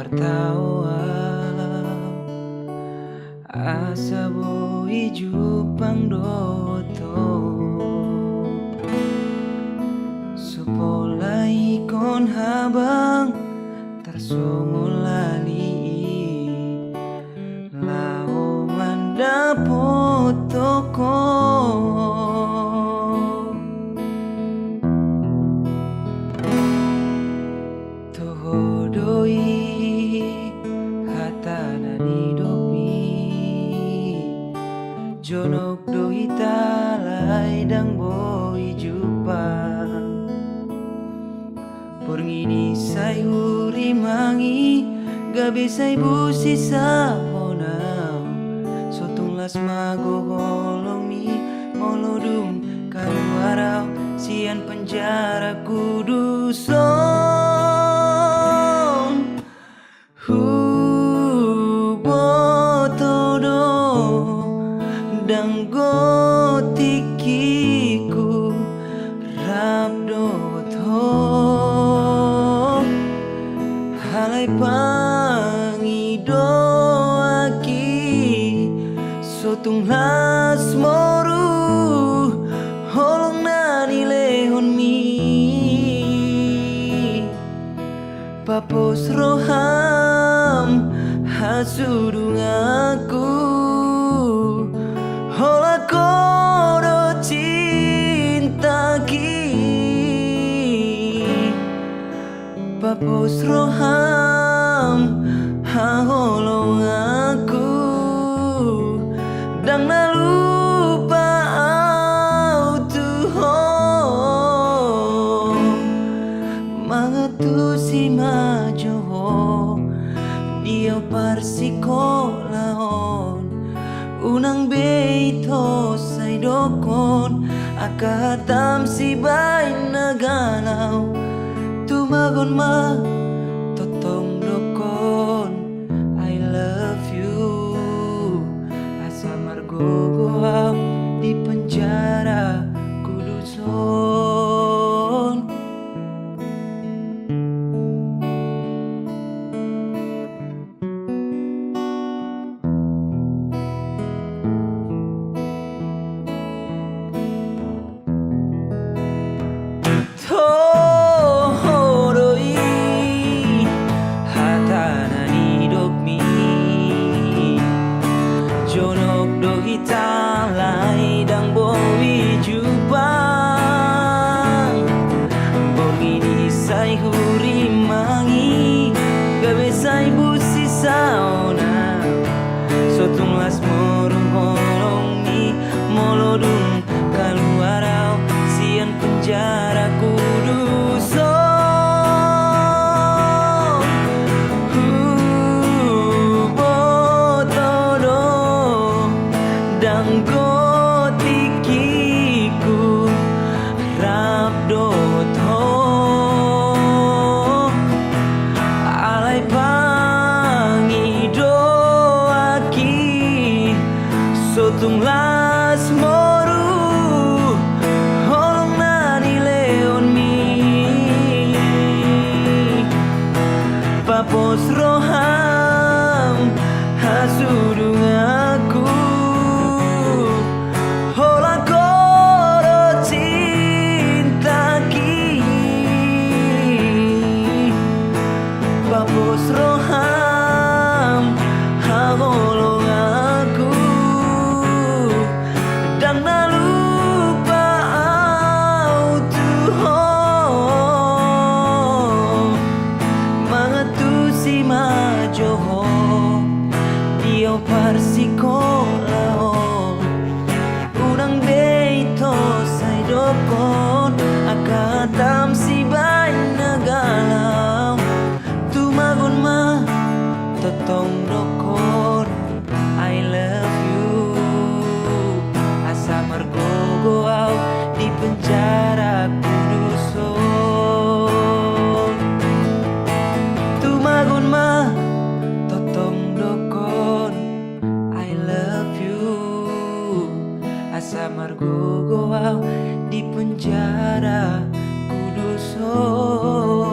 martawa asa boi jupang doto supolai kon habang tarsongolali lao mandapot toko tohodoi hatana nidopi jonok doi talai dang boi jupang porngini sai huri mangi gabe sai busi sahonau sotung las mago holomi molodum kaluarau sian penjara kuduson botodo dang gotikiku rabdoto halai pangido aki sotung las moru holong nani lehon mi papos roham hasudung aku hola kodo cinta ki papos roham haholong aku dang nalupa au tuho mangatu si majoho dia parsikolaon unang beito say dokon akatam si bay nagalau tumagon ma totong dokon I love you asa margogoaw di penjara kuduson jonok doi talai dang boi jupang borgini sai huri mangi gabe sai busi saona sotung las morong holong ni molodung kaluarau sian penjara kuduson dang gotikiku rabdoto alai pangido aki sotung las moru holong nani leon mi papos roham hasudung aku hola kodo cinta ki papos roham hagolong aku dan nalupa au tuho mangatu si majoho dio parsikolaon unang beito say dokon akatam si bay nagalau tumagon ma totong dokon I love you asa margogoaw di penjara kuduson tumagon ma totong dokon I love you asa margogoaw di penjara kuduson